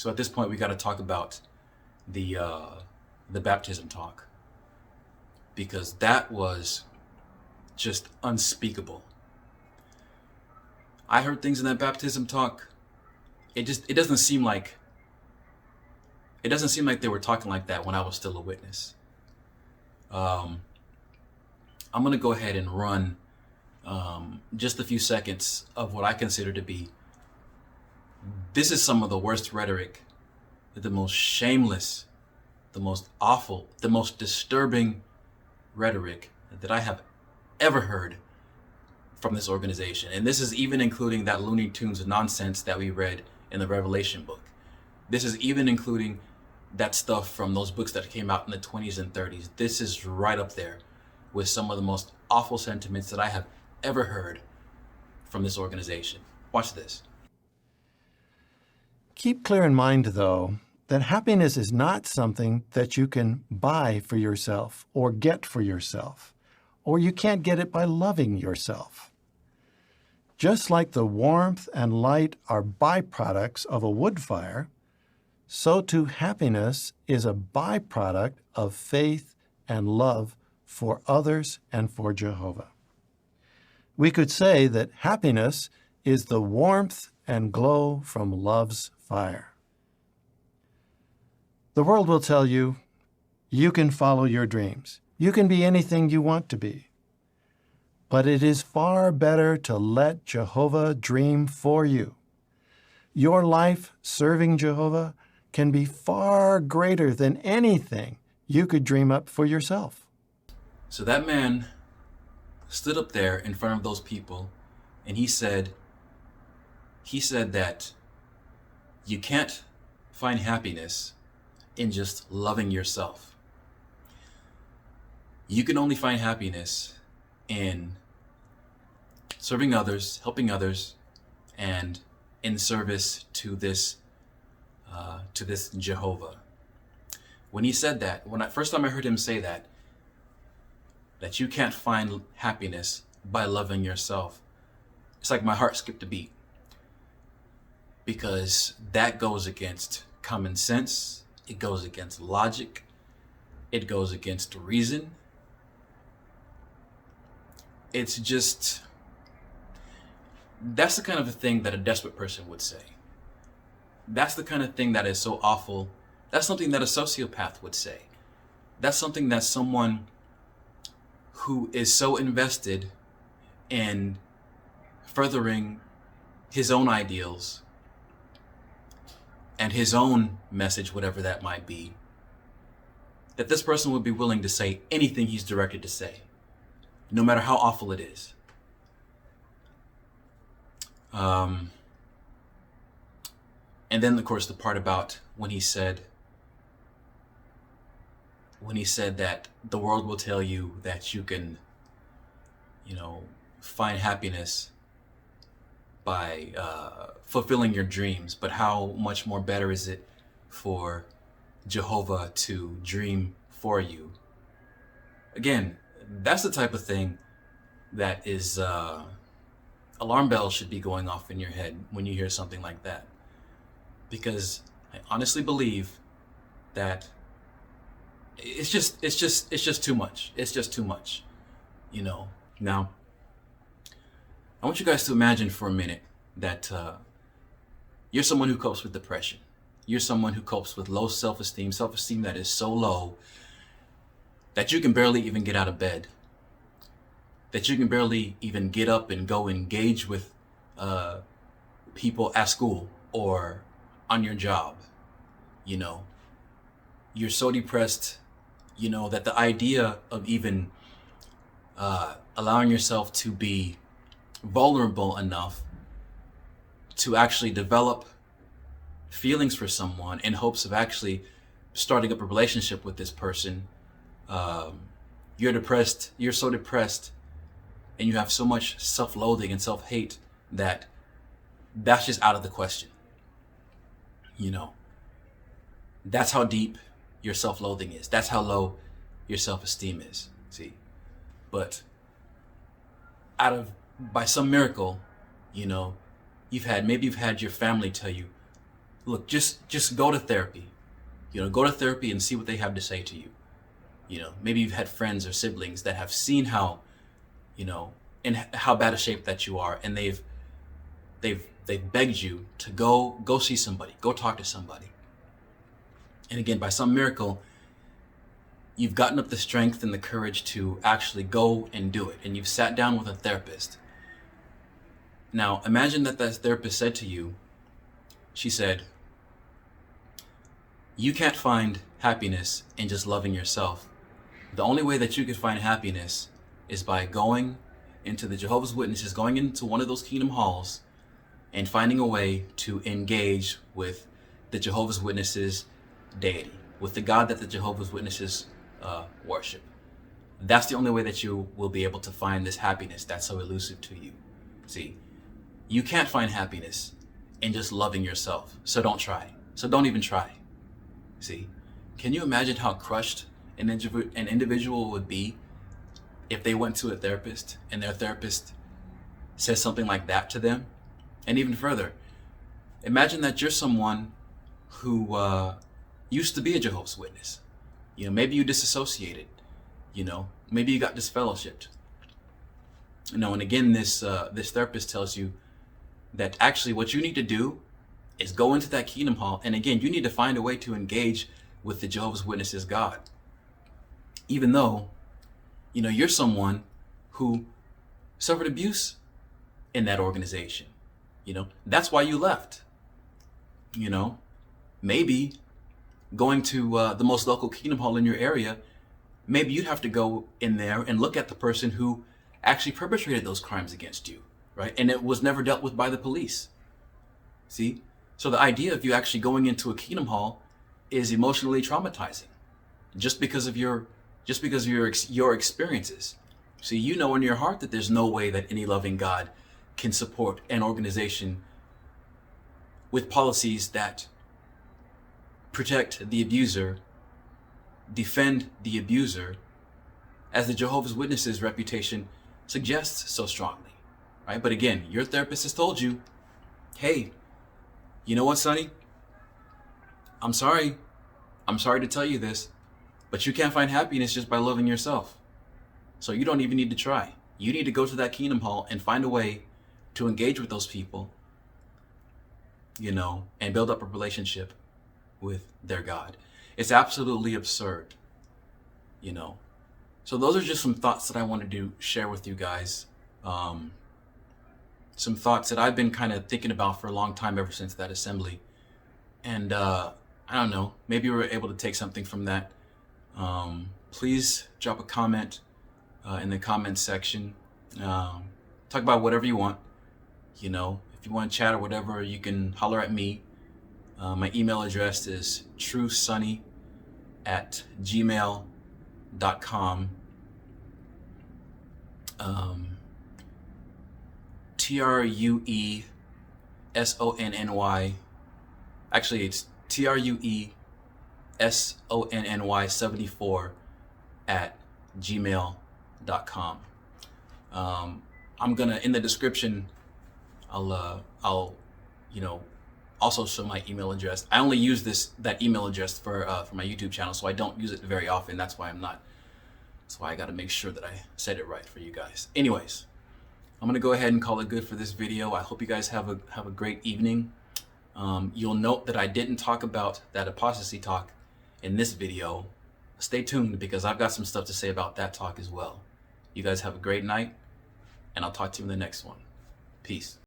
So at this point, we got to talk about the baptism talk, because that was just unspeakable. I heard things in that baptism talk. It doesn't seem like they were talking like that when I was still a witness. I'm gonna go ahead and run just a few seconds of what I consider to be, this is some of the worst rhetoric, the most shameless, the most awful, the most disturbing rhetoric that I have ever heard from this organization. And this is even including that Looney Tunes nonsense that we read in the Revelation book. This is even including that stuff from those books that came out in the 20s and 30s. This is right up there with some of the most awful sentiments that I have ever heard from this organization. Watch this. Keep clear in mind, though, that happiness is not something that you can buy for yourself or get for yourself, or you can't get it by loving yourself. Just like the warmth and light are byproducts of a wood fire, so too happiness is a byproduct of faith and love for others and for Jehovah. We could say that happiness is the warmth and glow from love's fire. The world will tell you, you can follow your dreams. You can be anything you want to be. But it is far better to let Jehovah dream for you. Your life serving Jehovah can be far greater than anything you could dream up for yourself. So that man stood up there in front of those people and he said that you can't find happiness in just loving yourself. You can only find happiness in serving others, helping others, and in service to this Jehovah. When he said that, first time I heard him say that you can't find happiness by loving yourself, it's like my heart skipped a beat, because that goes against common sense, it goes against logic, it goes against reason. It's just, that's the kind of a thing that a desperate person would say. That's the kind of thing that is so awful. That's something that a sociopath would say. That's something that someone who is so invested in furthering his own ideals and his own message, whatever that might be, that this person would be willing to say anything he's directed to say, no matter how awful it is. And then, of course, the part about when he said that the world will tell you that you can, find happiness by fulfilling your dreams, but how much more better is it for Jehovah to dream for you? Again, that's the type of thing that is alarm bells should be going off in your head when you hear something like that, because I honestly believe that it's just too much. It's just too much, Now, I want you guys to imagine for a minute that you're someone who copes with depression. You're someone who copes with low self-esteem that is so low that you can barely even get out of bed, that you can barely even get up and go engage with people at school or on your job. You're so depressed, that the idea of even allowing yourself to be vulnerable enough to actually develop feelings for someone in hopes of actually starting up a relationship with this person, you're depressed, you're so depressed, and you have so much self-loathing and self-hate that that's just out of the question. That's how deep your self-loathing is. That's how low your self-esteem is. See, but by some miracle, you've had your family tell you, look, just go to therapy. Go to therapy and see what they have to say to you. Maybe you've had friends or siblings that have seen how, in how bad a shape that you are, and they've begged you to go see somebody, go talk to somebody. And again, by some miracle, you've gotten up the strength and the courage to actually go and do it, and you've sat down with a therapist. Now, imagine that therapist said to you, she said, you can't find happiness in just loving yourself. The only way that you can find happiness is by going into the Jehovah's Witnesses, going into one of those kingdom halls and finding a way to engage with the Jehovah's Witnesses deity, with the God that the Jehovah's Witnesses worship. That's the only way that you will be able to find this happiness that's so elusive to you. See, you can't find happiness in just loving yourself. So don't try. So don't even try. See, can you imagine how crushed an individual would be if they went to a therapist and their therapist says something like that to them? And even further, imagine that you're someone who used to be a Jehovah's Witness. Maybe you disassociated. Maybe you got disfellowshipped. And again, this therapist tells you that actually what you need to do is go into that kingdom hall, and again, you need to find a way to engage with the Jehovah's Witnesses God. Even though, you're someone who suffered abuse in that organization. That's why you left. Maybe going to the most local kingdom hall in your area, maybe you'd have to go in there and look at the person who actually perpetrated those crimes against you, right? And it was never dealt with by the police. See? So the idea of you actually going into a kingdom hall is emotionally traumatizing, just because of your experiences. See, in your heart that there's no way that any loving God can support an organization with policies that protect the abuser, defend the abuser, as the Jehovah's Witnesses reputation suggests so strongly, right? But again, your therapist has told you, hey, you know what, Sonny? I'm sorry to tell you this, but you can't find happiness just by loving yourself. So you don't even need to try. You need to go to that kingdom hall and find a way to engage with those people, and build up a relationship with their God. It's absolutely absurd, So those are just some thoughts that I wanted to share with you guys. Some thoughts that I've been kind of thinking about for a long time, ever since that assembly. And I don't know, maybe we were able to take something from that. Please drop a comment in the comments section. Talk about whatever you want. If you want to chat or whatever, you can holler at me. My email address is truesonny@gmail.com. TRUESONNY. Actually, it's TRUESONNY74@gmail.com. I'm gonna, in the description, I'll also show my email address. I only use that email address for my YouTube channel, so I don't use it very often. That's why I got to make sure that I said it right for you guys. Anyways, I'm gonna go ahead and call it good for this video. I hope you guys have a great evening. You'll note that I didn't talk about that apostasy talk in this video. Stay tuned, because I've got some stuff to say about that talk as well. You guys have a great night, and I'll talk to you in the next one. Peace.